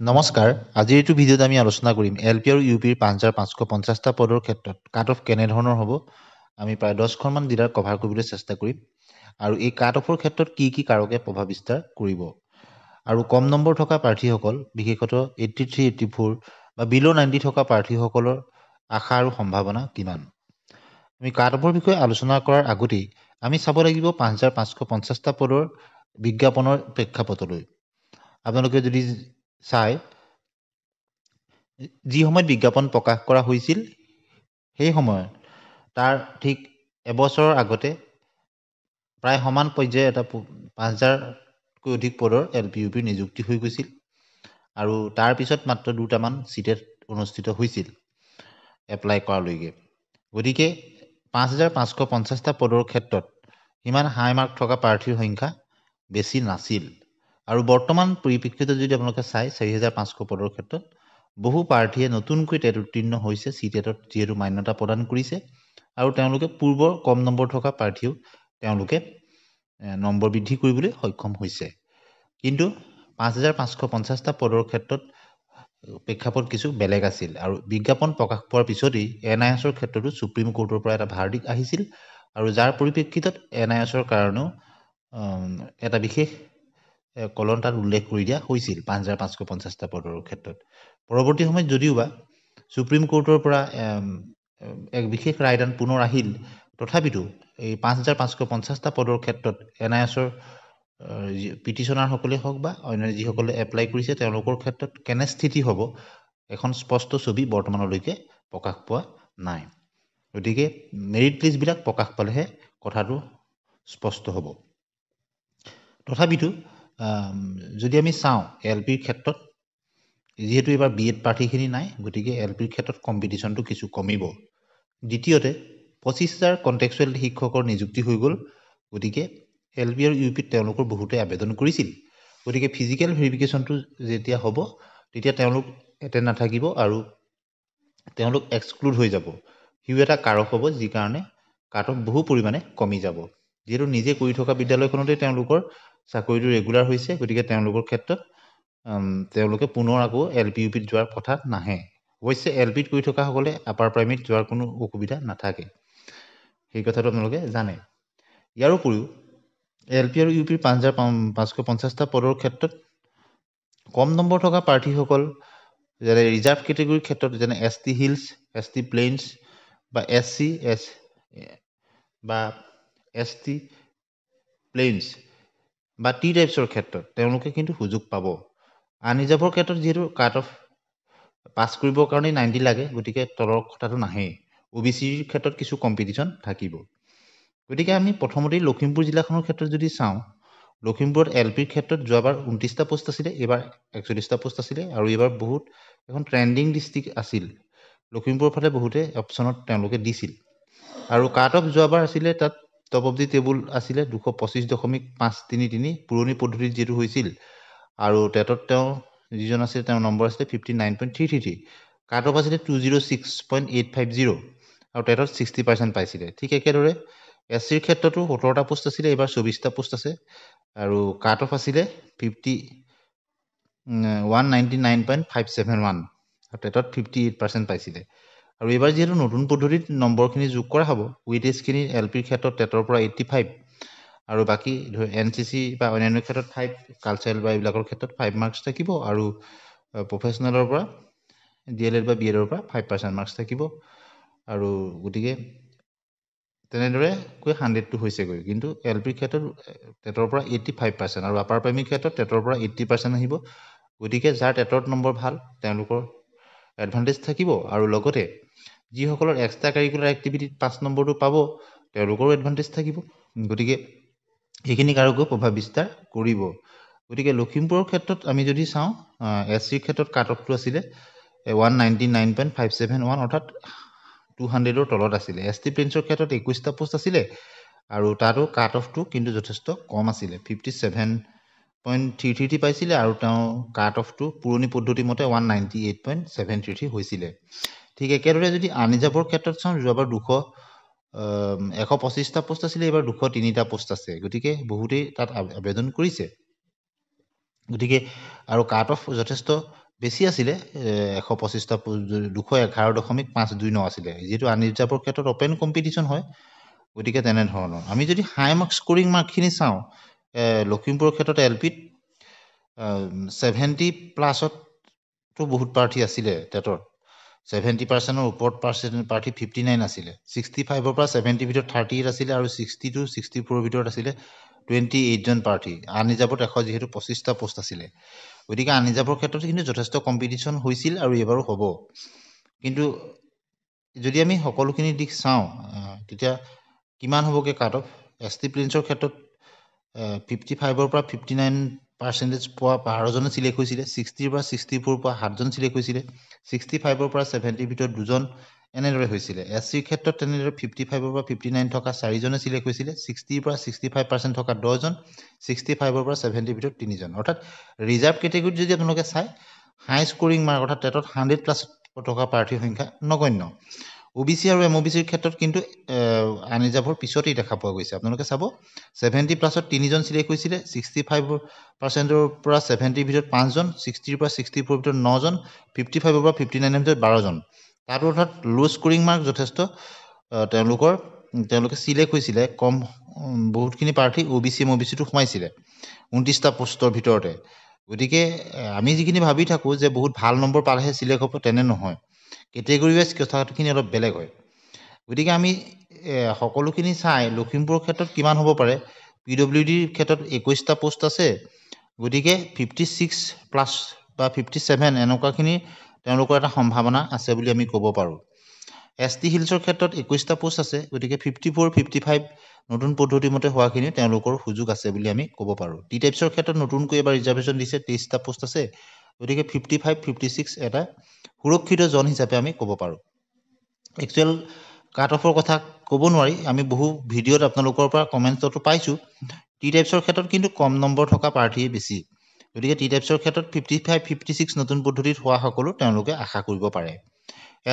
নমস্কাৰ আজিৰ এইটো ভিডিঅ'ত আমি আলোচনা কৰিম এলপি আৰু ইউপিৰ 5550টা পদৰ ক্ষেত্ৰত কাট অফ কেনেধৰণৰ হ'ব আমি প্ৰায় 10খনমান জিলাৰ কভাৰ কৰিবলৈ চেষ্টা কৰিম আৰু এই কাট অফৰ ক্ষেত্ৰত কি কি কাৰকে প্ৰভাৱ বিস্তাৰ কৰিব আৰু কম নম্বৰ থকা প্ৰাৰ্থীসকল বিশেষতঃ 83 84 বা বিলো 90 থকা প্ৰাৰ্থীসকলৰ আশা আৰু সম্ভাৱনা কিমান আমি কাট অফৰ বিষয়ে আলোচনা কৰাৰ আগতেই আমি চাব লাগিব 5550টা পদৰ বিজ্ঞাপনৰ প্ৰেক্ষাপটলৈ আপোনালোকে যদি চাই যি সময়ত বিজ্ঞাপন প্ৰকাশ কৰা হৈছিল সেই সময়ত তাৰ ঠিক এবছৰৰ আগতে প্ৰায় সমান পৰ্যায়ে এটা 5000কৈ অধিক পদৰ এলপিইউপিৰ নিযুক্তি হৈ গৈছিল আৰু তাৰ পিছত মাত্ৰ দুটামান সিটেট অনুষ্ঠিত হৈছিল এপ্লাই কৰালৈকে গতিকে 5550টা পদৰ ক্ষেত্ৰত ইমান হাই মাৰ্ক থকা প্ৰাৰ্থীৰ সংখ্যা বেছি নাছিল আৰু বৰ্তমান পৰিপ্ৰেক্ষিতত যদি আপোনালোকে চাই 4500 পদৰ ক্ষেত্ৰত বহু প্ৰাৰ্থীয়ে নতুনকৈ টেট উত্তীৰ্ণ হৈছে সিটেটত যিহেতু মান্যতা প্ৰদান কৰিছে আৰু তেওঁলোকে পূৰ্বৰ কম নম্বৰ থকা প্ৰাৰ্থীও তেওঁলোকে নম্বৰ বৃদ্ধি কৰিবলৈ সক্ষম হৈছে কিন্তু 5550টা পদৰ ক্ষেত্ৰত প্ৰেক্ষাপট কিছু বেলেগ আছিল আৰু বিজ্ঞাপন প্ৰকাশ পোৱাৰ পিছতেই এনআইএছৰ ক্ষেত্ৰতো সুপ্ৰিম কোৰ্টৰ পৰা এটা ভাৰ্ডিক্ট আহিছিল আৰু যাৰ পৰিপ্ৰেক্ষিতত এনআইএছৰ কাৰণেও এটা বিশেষ কলন তাত উল্লেখ কৰি দিয়া হৈছিল 5550টা পদৰ ক্ষেত্ৰত পৰৱৰ্তী সময়ত যদিওবা সুপ্ৰিম কোৰ্টৰ পৰা এক বিশেষ ৰায়দান পুনৰ আহিল তথাপিতো এই 5550টা পদৰ ক্ষেত্ৰত এনআইএছৰ পিটিশনাৰসকলে হওক বা অন্য যিসকলে এপ্লাই কৰিছে তেওঁলোকৰ ক্ষেত্ৰত কেনে স্থিতি হ'ব এখন স্পষ্ট ছবি বৰ্তমানলৈকে প্ৰকাশ পোৱা নাই গতিকে মেৰিট লিষ্টবিলাক প্ৰকাশ পালেহে কথাটো স্পষ্ট হ'ব তথাপিতো যদি আমি চাওঁ এলপিৰ ক্ষেত্ৰত যেহেতু এবাৰ বিএড প্ৰাৰ্থীখিনি নাই গতিকে এলপিৰ ক্ষেত্ৰত কম্পিটিশ্যনটো কিছু কমিব দ্বিতীয়তে 25000 কণ্টেক্সুৱেল শিক্ষকৰ নিযুক্তি হৈ গ'ল গতিকে এলপি আৰু ইউপিত তেওঁলোকৰ বহুতে আবেদন কৰিছিল গতিকে ফিজিকেল ভেৰিফিকেশ্যনটো যেতিয়া হ'ব তেতিয়া তেওঁলোক এটেণ্ড নাথাকিব আৰু তেওঁলোক এক্সক্লুড হৈ যাব সিও এটা কাৰক হ'ব যি কাৰণে কাট অফ বহু পৰিমাণে কমি যাব যেহেতু নিজে কৰি থকা বিদ্যালয়খনতে তেওঁলোকৰ চাকৰিটো ৰেগুলাৰ হৈছে গতিকে তেওঁলোকৰ ক্ষেত্ৰত তেওঁলোকে পুনৰ আকৌ এলপি ইউপিত যোৱাৰ কথা নাহে অৱশ্যে এলপিত কৰি থকাসকলে আপাৰ প্ৰাইমেৰীত যোৱাৰ কোনো অসুবিধা নাথাকে সেই কথাটো আপোনালোকে জানে ইয়াৰ উপৰিও এলপি আৰু ইউপিৰ 5550টা পদৰ ক্ষেত্ৰত কম নম্বৰ থকা প্ৰাৰ্থীসকল যেনে ৰিজাৰ্ভ কেটেগৰীৰ ক্ষেত্ৰত যেনে ST হিলছ ST প্লেইনছ বা SC বা ST প্লেইনছ বা টি টাইপছৰ ক্ষেত্ৰত তেওঁলোকে কিন্তু সুযোগ পাব আনৰিজাৰ্ভৰ ক্ষেত্ৰত যিহেতু কাট অফ পাছ কৰিবৰ কাৰণে 90 লাগে গতিকে তলৰ কথাটো নাহে OBCৰ ক্ষেত্ৰত কিছু কম্পিটিশ্যন থাকিব গতিকে আমি প্ৰথমতেই লখিমপুৰ জিলাখনৰ ক্ষেত্ৰত যদি চাওঁ লখিমপুৰত এলপিৰ ক্ষেত্ৰত যোৱাবাৰ 29টা পোষ্ট আছিলে এইবাৰ 41টা পোষ্ট আছিলে আৰু এইবাৰ বহুত এখন ট্ৰেণ্ডিং ডিষ্ট্ৰিক্ট আছিল লখিমপুৰৰ ফালে বহুতে অপশ্যনত তেওঁলোকে দিছিল আৰু কাট অফ যোৱাবাৰ আছিলে তাত টপ অফ দি টেবুল আছিলে 225.533 পুৰণি পদ্ধতিত যেটো হৈছিল আৰু টেটত তেওঁ যিজন আছিল তেওঁৰ নম্বৰ আছিল 59.333 কাট অফ আছিলে 206.850 আৰু টেটত 60% পাইছিলে ঠিক একেদৰে এছচিৰ ক্ষেত্ৰতো 17টা পোষ্ট আছিলে এইবাৰ 24টা পোষ্ট আছে আৰু কাট অফ আছিলে 199.571 আৰু টেটত 58% পাইছিলে আৰু এইবাৰ যেহেতু নতুন পদ্ধতিত নম্বৰখিনি যোগ কৰা হ'ব ৱেইটেজখিনি এলপিৰ ক্ষেত্ৰত টেটৰ পৰা 85 আৰু বাকী NCC বা অন্যান্য ক্ষেত্ৰত 5 কালচাৰেল বা এইবিলাকৰ ক্ষেত্ৰত 5 মাৰ্কছ থাকিব আৰু প্ৰফেচনেলৰ পৰা DLED বা BEDৰ পৰা 5% মাৰ্কছ থাকিব আৰু গতিকে তেনেদৰে কৈ 100টো হৈছেগৈ কিন্তু এলপিৰ ক্ষেত্ৰত টেটৰ পৰা 85% আৰু আপাৰ প্ৰাইমেৰীৰ ক্ষেত্ৰত টেটৰ পৰা 80% আহিব গতিকে যাৰ টেটৰ নম্বৰ ভাল তেওঁলোকৰ এডভান্টেজ থাকিব আৰু লগতে যিসকলৰ এক্সট্ৰা কাৰিকুলাৰ এক্টিভিটিত 5 নম্বৰটো পাব তেওঁলোকৰো এডভান্টেজ থাকিব গতিকে এইখিনি কাৰকো প্ৰভাৱ বিস্তাৰ কৰিব গতিকে লখিমপুৰৰ ক্ষেত্ৰত আমি যদি চাওঁ এছচিৰ ক্ষেত্ৰত কাট অফটো আছিলে 199.571 অৰ্থাৎ 200ৰ তলত আছিলে ST প্লেইনছৰ ক্ষেত্ৰত 21টা পোষ্ট আছিলে আৰু তাতো কাট অফটো কিন্তু যথেষ্ট কম আছিলে 57.333 পাইছিলে আৰু তেওঁ কাট অফটো পুৰণি পদ্ধতি মতে 198.733 হৈছিলে ঠিক একেদৰে যদি আনৰিজাৰ্ভৰ ক্ষেত্ৰত চাওঁ যোৱাবাৰ 125টা পোষ্ট আছিলে এইবাৰ 203টা পোষ্ট আছে গতিকে বহুতেই তাত আবেদন কৰিছে গতিকে আৰু কাট অফ যথেষ্ট বেছি আছিলে 125টা 211.529 আছিলে যেহেতু আনৰিজাৰ্ভৰ ক্ষেত্ৰত অপেন কম্পিটিশ্যন হয় গতিকে তেনেধৰণৰ আমি যদি হাই মাৰ্ক স্কোৰিং মাৰ্কখিনি চাওঁ লখিমপুৰৰ ক্ষেত্ৰত এল পিত 70 প্লাছতো বহুত প্ৰাৰ্থী আছিলে টেটৰ 70%ৰ ওপৰত প্ৰাৰ্থী 59 আছিলে 65ৰ পৰা 70 ভিতৰত 38 আছিলে আৰু 60 to 64ৰ ভিতৰত আছিলে 28 জন প্ৰাৰ্থী আনৰিজাৰ্ভত যিহেতু 25টা পোষ্ট আছিলে গতিকে আনৰিজাৰ্ভৰ ক্ষেত্ৰত কিন্তু যথেষ্ট কম্পিটিশ্যন হৈছিল আৰু এইবাৰো হ'ব কিন্তু যদি আমি সকলোখিনি দিশ চাওঁ তেতিয়া কিমান হ'বগে কাট অফ এছটি প্ৰিন্সৰ ক্ষেত্ৰত 55ৰ পৰা 59% পোৱা 12জনে চিলেক্ট হৈছিলে 60ৰ পৰা 64 পোৱা 7জন চিলেক্ট হৈছিলে 65ৰ পৰা 70 ভিতৰত 2জন এনেদৰে হৈছিলে এছচিৰ ক্ষেত্ৰত তেনেদৰে 55ৰ পৰা 59 থকা 4জনে চিলেক্ট হৈছিলে 60ৰ পৰা 65% থকা 10জন 65ৰ পৰা 70 ভিতৰত 3জন অৰ্থাৎ ৰিজাৰ্ভ কেটেগৰীত যদি আপোনালোকে চাই হাই স্কোৰিং মাৰ্ক অৰ্থাৎ টেটত 100 প্লাছ থকা প্ৰাৰ্থীৰ সংখ্যা নগণ্য OBC আৰু MOBCৰ ক্ষেত্ৰত কিন্তু আনৰিজাৰ্ভৰ পিছতেই দেখা পোৱা গৈছে আপোনালোকে চাব 70 প্লাছত 3জন চিলেক্ট হৈছিলে 65%ৰ পৰা 70 ভিতৰত 5জন 60ৰ পৰা 64 ভিতৰত 9জন 55ৰ পৰা 59ৰ ভিতৰত 12জন তাতো অৰ্থাৎ লো স্কোৰিং মাৰ্ক যথেষ্ট তেওঁলোকে চিলেক্ট হৈছিলে কম বহুতখিনি প্ৰাৰ্থী OBC MOBCটো সোমাইছিলে 29টা পোষ্টৰ ভিতৰতে গতিকে আমি যিখিনি ভাবি থাকো যে বহুত ভাল নম্বৰ পালেহে চিলেক্ট হ'ব তেনে নহয় কেটেগৰী ৱাইজ কথাখিনি অলপ বেলেগ হয় গতিকে আমি সকলোখিনি চাই লখিমপুৰৰ ক্ষেত্ৰত কিমান হ'ব পাৰে PWDৰ ক্ষেত্ৰত 21টা পোষ্ট আছে গতিকে 56 প্লাছ বা 57 এনেকুৱাখিনি তেওঁলোকৰ এটা সম্ভাৱনা আছে বুলি আমি ক'ব পাৰোঁ ST হিলছৰ ক্ষেত্ৰত 21টা পোষ্ট আছে গতিকে 54 55 নতুন পদ্ধতি মতে হোৱাখিনি তেওঁলোকৰ সুযোগ আছে বুলি আমি ক'ব পাৰোঁ টি টাইপছৰ ক্ষেত্ৰত নতুনকৈ এবাৰ ৰিজাৰ্ভেশ্যন দিছে 23টা পোষ্ট আছে গতিকে 55 56 এটা সুৰক্ষিত জন হিচাপে আমি ক'ব পাৰোঁ একচুৱেল কাট অফৰ কথা ক'ব নোৱাৰি আমি বহু ভিডিঅ'ত আপোনালোকৰ পৰা কমেণ্টছতো পাইছোঁ টি টাইপছৰ ক্ষেত্ৰত কিন্তু কম নম্বৰ থকা প্ৰাৰ্থীয়ে বেছি গতিকে টি টাইপছৰ ক্ষেত্ৰত 55 56 নতুন পদ্ধতিত হোৱা সকলো তেওঁলোকে আশা কৰিব পাৰে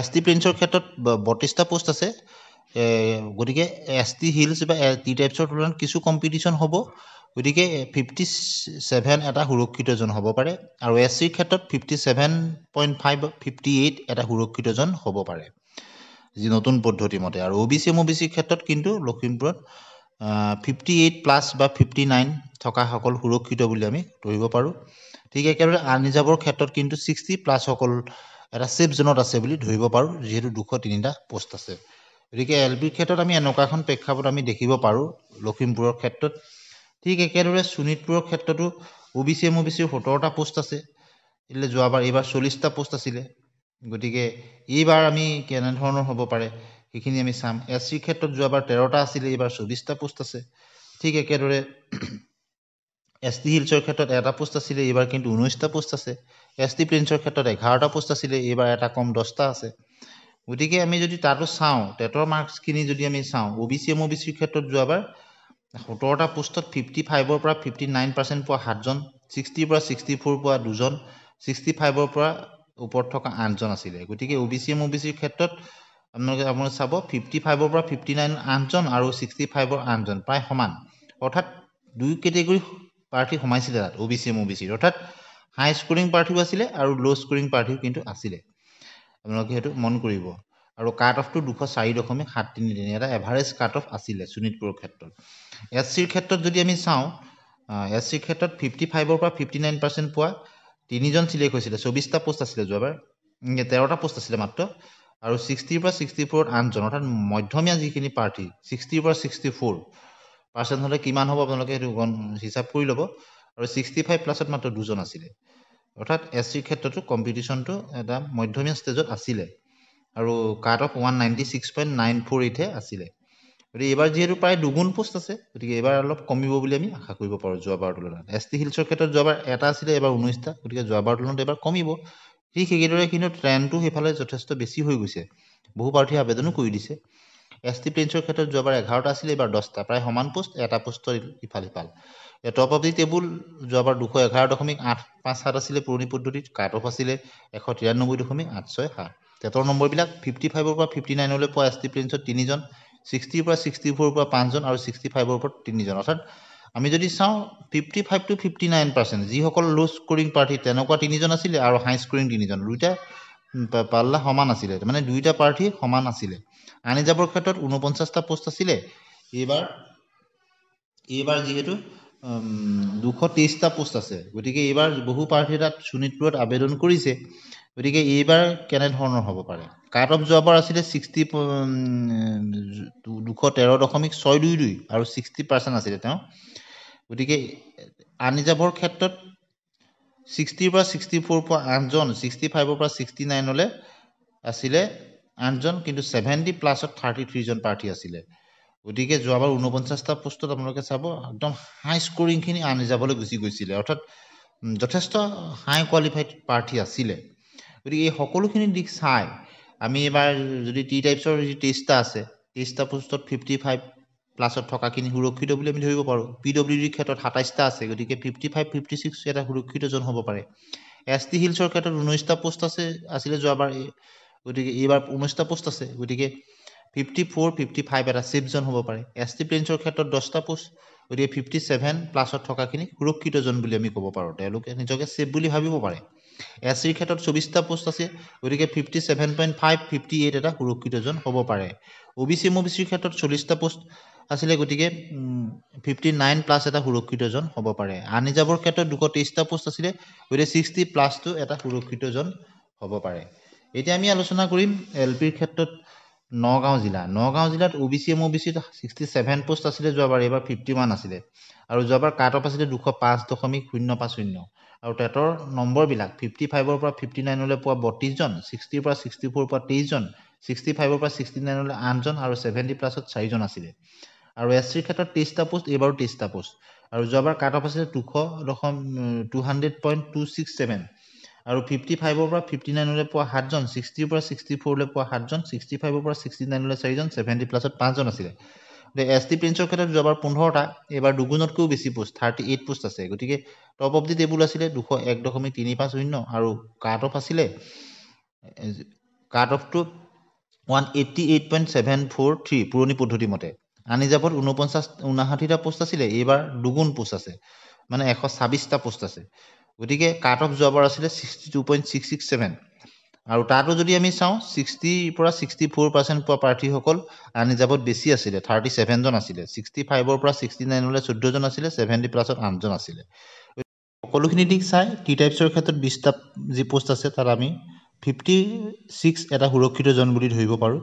ST প্ৰিন্সৰ ক্ষেত্ৰত 32টা পোষ্ট আছে গতিকে ST হিলছ বা টি টাইপছৰ তুলনাত কিছু কম্পিটিশ্যন হ'ব গতিকে 57 এটা সুৰক্ষিত জন হ'ব পাৰে আৰু SCৰ ক্ষেত্ৰত 57.5 58 এটা সুৰক্ষিত জন হ'ব পাৰে যি নতুন পদ্ধতি মতে আৰু OBC MOBCৰ ক্ষেত্ৰত কিন্তু লখিমপুৰত 58 প্লাছ বা 59 থকা সকল সুৰক্ষিত বুলি আমি ধৰিব পাৰোঁ ঠিক একেদৰে আনৰিজাৰ্ভৰ ক্ষেত্ৰত কিন্তু 60 প্লাছ সকল এটা সেফ জোনত আছে বুলি ধৰিব পাৰোঁ যেহেতু 203টা পোষ্ট আছে গতিকে LBৰ ক্ষেত্ৰত আমি এনেকুৱা এখন প্ৰেক্ষাপট আমি দেখিব পাৰোঁ লখিমপুৰৰ ক্ষেত্ৰত ঠিক একেদৰে শোণিতপুৰৰ ক্ষেত্ৰতো OBC MOBCৰ 17টা পোষ্ট আছে যোৱাবাৰ এইবাৰ 40টা পোষ্ট আছিলে গতিকে এইবাৰ আমি কেনেধৰণৰ হ'ব পাৰে সেইখিনি আমি চাম SCৰ ক্ষেত্ৰত যোৱাবাৰ 13টা আছিলে এইবাৰ 24টা পোষ্ট আছে ঠিক একেদৰে ST হিলছৰ ক্ষেত্ৰত এটা পোষ্ট আছিলে এইবাৰ কিন্তু 19টা পোষ্ট আছে ST প্ৰিন্সৰ ক্ষেত্ৰত 11টা পোষ্ট আছিলে এইবাৰ এটা কম 10টা আছে গতিকে আমি যদি তাতো চাওঁ টেটৰ মাৰ্কছখিনি যদি আমি চাওঁ OBC MOBCৰ ক্ষেত্ৰত যোৱাবাৰ 17টা পোষ্টত 55ৰ পৰা 59% পোৱা 7জন 60ৰ পৰা 64 পোৱা 2জন 65ৰ পৰা ওপৰত থকা 8জন আছিলে গতিকে OBC MOBCৰ ক্ষেত্ৰত আপোনালোকে চাব 55ৰ পৰা 59 8জন আৰু 65ৰ 8জন প্ৰায় সমান অৰ্থাৎ দুই কেটেগৰী প্ৰাৰ্থী সোমাইছিলে তাত OBC MOBCৰ অৰ্থাৎ হাই স্কোৰিং প্ৰাৰ্থীও আছিলে আৰু লো স্কোৰিং প্ৰাৰ্থীও কিন্তু আছিলে আপোনালোকে সেইটো মন কৰিব আৰু কাট অফটো 204.733 এটা এভাৰেজ কাট অফ আছিলে শোণিতপুৰৰ ক্ষেত্ৰত SCৰ ক্ষেত্ৰত যদি আমি চাওঁ SCৰ ক্ষেত্ৰত 55ৰ পৰা 59% পোৱা 3জন চিলেক্ট হৈছিলে 24টা পোষ্ট আছিলে যোৱাবাৰ 13টা পোষ্ট আছিলে মাত্ৰ আৰু 60ৰ পৰা 64 8জন অৰ্থাৎ মধ্যমীয়া যিখিনি প্ৰাৰ্থী 60ৰ পৰা 64% হ'লে কিমান হ'ব আপোনালোকে সেইটো হিচাপ কৰি ল'ব আৰু 65 প্লাছত মাত্ৰ 2জন আছিলে অৰ্থাৎ SCৰ ক্ষেত্ৰতো কম্পিটিশ্যনটো এটা মধ্যমীয়া ষ্টেজত আছিলে আৰু কাট অফ 196.948 হে আছিলে গতিকে এইবাৰ যিহেতু প্ৰায় দুগুণ পোষ্ট আছে গতিকে এইবাৰ অলপ কমিব বুলি আমি আশা কৰিব পাৰোঁ যোৱাবাৰৰ তুলনাত ST হিলছৰ ক্ষেত্ৰত যোৱাবাৰ এটা আছিলে এইবাৰ 19টা গতিকে যোৱাবাৰৰ তুলনাত এইবাৰ কমিব ঠিক সেইদৰে কিন্তু ট্ৰেণ্ডটো সেইফালে যথেষ্ট বেছি হৈ গৈছে বহু প্ৰাৰ্থীয়ে আবেদনো কৰি দিছে ST প্ৰিন্সৰ ক্ষেত্ৰত যোৱাবাৰ 11টা আছিলে এইবাৰ 10টা প্ৰায় সমান পোষ্ট এটা পোষ্টৰ ইফাল সিফাল টপ অফ দি টেবুল যোৱাবাৰ 211.857 আছিলে পুৰণি পদ্ধতিত কাট অফ আছিলে 193.867 টেটৰ নম্বৰবিলাক 55ৰ পৰা 59লৈ পোৱা ST প্ৰিন্সত 3জন 60ৰ পৰা 64ৰ পৰা 5জন আৰু 65ৰ পৰা 3জন অৰ্থাৎ আমি যদি চাওঁ 55 to 59% যিসকল লো স্কোৰিং পাৰ্টি তেনেকুৱা 3জন আছিলে আৰু হাই স্কোৰিং 3জন দুইটা পাল্লা সমান আছিলে মানে দুইটা পাৰ্টি সমান আছিলে আনিজাবৰ ক্ষেত্ৰত 49টা পোষ্ট আছিলে এইবাৰ যিহেতু 223টা পোষ্ট আছে গতিকে এইবাৰ বহু প্ৰাৰ্থী তাত শোণিতপুৰত আবেদন কৰিছে গতিকে এইবাৰ কেনে ধৰণৰ হ'ব পাৰে কাট অফ যোৱাবাৰ আছিলে 213.622 আৰু 60% আছিলে তেওঁ গতিকে আনিজাবৰ ক্ষেত্ৰত 60 পৰা 64 পৰা 8জন 65 পৰা 69 লৈ আছিলে 8জন কিন্তু 70 প্লাছত 33 জন প্ৰাৰ্থী আছিলে গতিকে যোৱাবাৰ 49টা পোষ্টত আপোনালোকে চাব একদম হাই স্কোৰিংখিনি আনিজাবলৈ গুচি গৈছিলে অৰ্থাৎ যথেষ্ট হাই কোৱালিফাইড প্ৰাৰ্থী আছিলে গতিকে এই সকলোখিনি দিশ চাই আমি এবাৰ যদি টি টাইপছৰ যি টেষ্টটা আছে টেষ্টটা পোষ্টত 55 প্লাছত থকাখিনি সুৰক্ষিত বুলি আমি ধৰিব পাৰোঁ পিডব্লিউডিৰ ক্ষেত্ৰত 27টা আছে গতিকে 55 56 এটা সুৰক্ষিত জন হ'ব পাৰে এছ টি হিলছৰ ক্ষেত্ৰত 19টা পোষ্ট আছিলে যোৱাবাৰ গতিকে এইবাৰ 19টা পোষ্ট আছে গতিকে 54 55 এটা সেফ জন হ'ব পাৰে এছ টি প্লেন্সৰ ক্ষেত্ৰত 10টা পোষ্ট গতিকে 57 প্লাছত থকাখিনি সুৰক্ষিত জন বুলি আমি ক'ব পাৰোঁ তেওঁলোকে নিজকে সেফ বুলি ভাবিব পাৰে এছ চিৰ ক্ষেত্ৰত 24টা পোষ্ট আছে গতিকে 57.5 58 এটা সুৰক্ষিত জন হ'ব পাৰে ওবিচি এমওবিচিৰ ক্ষেত্ৰত 40টা পোষ্ট আছিলে গতিকে 59 প্লাছ এটা সুৰক্ষিত জন হ'ব পাৰে আনিজাবৰ ক্ষেত্ৰত 223টা পোষ্ট আছিলে গতিকে 60 প্লাছটো এটা সুৰক্ষিত জন হ'ব পাৰে এতিয়া আমি আলোচনা কৰিম এলপিৰ ক্ষেত্ৰত নগাঁও জিলাত ওবিচি এমওবিচিত 67 পোষ্ট আছিলে যোৱাবাৰ এইবাৰ 51 আছিলে আৰু যোৱাবাৰ কাট অফ আছিলে 205.050 আৰু টেটৰ নম্বৰবিলাক 55 পৰা 59 লৈ পোৱা 32 জন 60 পৰা 64 পৰা 23 জন 65 পৰা 69 লৈ 8 জন আৰু 70 প্লাছত 4 জন আছিলে আৰু এছচিৰ ক্ষেত্ৰত 23টা পোষ্ট এইবাৰো 23টা পোষ্ট আৰু যোৱাবাৰ কাট অফ আছিলে 200.267 আৰু 55 পৰা 59 লৈ পোৱা 7 জন 60 পৰা 64 লৈ পোৱা 7 জন 65 পৰা 69 লৈ 4 জন 70 প্লাছত 5 জন আছিলে এছ টি প্লেন্সৰ ক্ষেত্ৰত যোৱাবাৰ 15টা এইবাৰ দুগুণতকৈও বেছি পোষ্ট 38 পোষ্ট আছে গতিকে টপ অফ দি টেবুল আছিলে 201.350 আৰু কাট অফ আছিলে কাট অফটো 188.743 পুৰণি পদ্ধতি মতে আনিজাবত 59টা পোষ্ট আছিলে এইবাৰ দুগুণ পোষ্ট আছে মানে 126টা পোষ্ট আছে গতিকে কাট অফ যোৱাবাৰ আছিলে 62.667 আৰু তাতো যদি আমি চাওঁ 60 পৰা 64% পোৱা প্ৰাৰ্থীসকল আনিজাবত বেছি আছিলে 37 জন আছিলে 65 পৰা 69 লৈ 14 জন আছিলে 70 প্লাছত 8 জন আছিলে সকলোখিনি দিশ চাই টি টাইপছৰ ক্ষেত্ৰত 20টা যি পোষ্ট আছে তাত আমি 56 এটা সুৰক্ষিত জন বুলি ধৰিব পাৰোঁ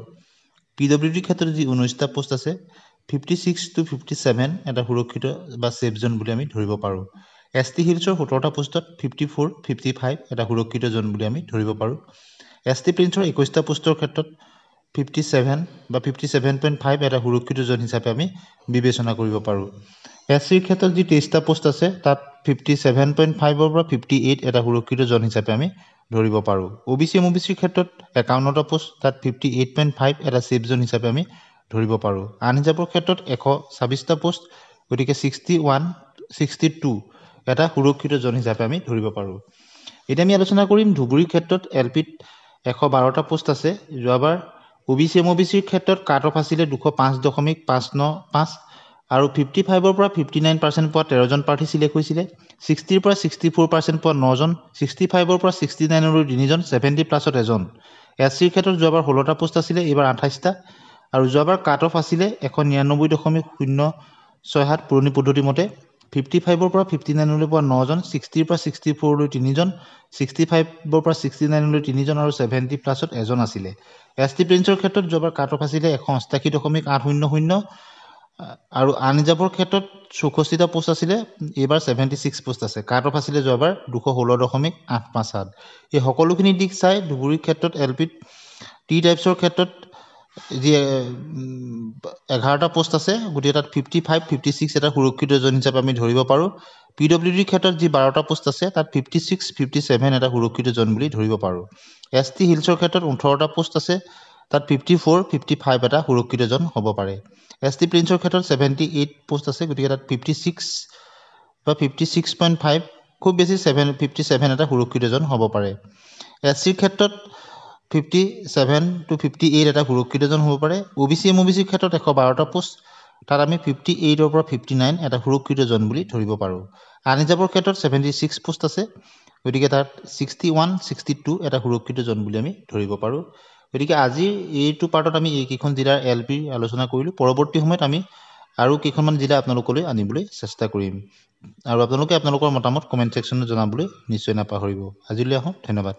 পিডব্লিউডিৰ ক্ষেত্ৰত যি 19টা পোষ্ট আছে 56 to 57 এটা সুৰক্ষিত বা সেফ জন বুলি আমি ধৰিব পাৰোঁ এছ টি হিলছৰ 17টা পোষ্টত 54 55 এটা সুৰক্ষিত জন বুলি আমি ধৰিব পাৰোঁ এছ টি প্লেন্সৰ 21টা পোষ্টৰ ক্ষেত্ৰত 57 বা 57.5 এটা সুৰক্ষিত জন হিচাপে আমি বিবেচনা কৰিব পাৰোঁ এছ চিৰ ক্ষেত্ৰত যি 23টা পোষ্ট আছে তাত 57.5 পৰা 58 এটা সুৰক্ষিত জন হিচাপে আমি ধৰিব পাৰোঁ ওবিচি এমওবিচিৰ ক্ষেত্ৰত 51টা পোষ্ট তাত 58.5 এটা সেফ জন হিচাপে আমি ধৰিব পাৰোঁ আনহিজাবৰ ক্ষেত্ৰত 126টা পোষ্ট গতিকে 62 এটা সুৰক্ষিত জন হিচাপে আমি ধৰিব পাৰোঁ এতিয়া আমি আলোচনা কৰিম ধুবুৰীৰ ক্ষেত্ৰত এলপিত 112টা পোষ্ট আছে যোৱাবাৰ ওবিচি এমওবিচিৰ ক্ষেত্ৰত কাট অফ আছিলে 205.595 আৰু 55 পৰা 59% পোৱা 13 জন প্ৰাৰ্থী সিলেক্ট হৈছিলে 60 পৰা 64% পোৱা 9 জন 65 পৰা 69 লৈ 3 জন 70 প্লাছত এজন এছচিৰ ক্ষেত্ৰত যোৱাবাৰ 16টা পোষ্ট আছিলে এইবাৰ 28টা আৰু যোৱাবাৰ কাট অফ আছিলে 199.067 পুৰণি পদ্ধতি মতে 55 পৰা 59 লৈ পোৱা 9 জন 60 পৰা 64 লৈ 3 জন 65 পৰা 69 লৈ 3 জন আৰু 70 প্লাছত এজন আছিলে এছ টি প্লেন্সৰ ক্ষেত্ৰত যোৱাবাৰ কাট অফ আছিলে 188.800 আৰু আনজাবৰ ক্ষেত্ৰত 64টা পোষ্ট আছিলে এইবাৰ 76 পোষ্ট আছে কাট অফ আছিলে যোৱাবাৰ 216.857 এই সকলোখিনি দিশ চাই ধুবুৰীৰ ক্ষেত্ৰত এলপিত টি টাইপছৰ ক্ষেত্ৰত যি 11টা পোষ্ট আছে গতিকে তাত 55 56 এটা সুৰক্ষিত জন হিচাপে আমি ধৰিব পাৰোঁ পিডব্লিউডিৰ ক্ষেত্ৰত যি 12টা পোষ্ট আছে তাত 56 57 এটা সুৰক্ষিত জন বুলি ধৰিব পাৰোঁ এছ টি হিলছৰ ক্ষেত্ৰত 18টা পোষ্ট আছে তাত 54 55 এটা সুৰক্ষিত জন হ'ব পাৰে এছ টি প্লেন্সৰ ক্ষেত্ৰত 78 পোষ্ট আছে গতিকে তাত 56 বা 56.5 খুব বেছি 57 এটা সুৰক্ষিত জন হ'ব পাৰে এছ চিৰ ক্ষেত্ৰত 57 to 58 এটা সুৰক্ষিত জন হ'ব পাৰে ওবিচি এমওবিচিৰ ক্ষেত্ৰত 112টা পোষ্ট তাত আমি 58-ৰ পৰা 59 এটা সুৰক্ষিত জন বুলি ধৰিব পাৰোঁ। আনৰিজাৰ্ভৰ ক্ষেত্ৰত 76 পোষ্ট আছে, গতিকে তাত 61, 62 এটা সুৰক্ষিত জন বুলি আমি ধৰিব পাৰোঁ। গতিকে আজিৰ এইটো পাৰ্টত আমি এইকেইখন জিলাৰ LP আলোচনা কৰিলোঁ। পৰৱৰ্তী সময়ত আমি আৰু কেইখনমান জিলা আপোনালোকলৈ আনিবলৈ চেষ্টা কৰিম। আৰু আপোনালোকে আপোনালোকৰ মতামত কমেণ্ট ছেকশ্যনত জনাবলৈ নিশ্চয় নাপাহৰিব। আজিলৈ আহোঁ, ধন্যবাদ।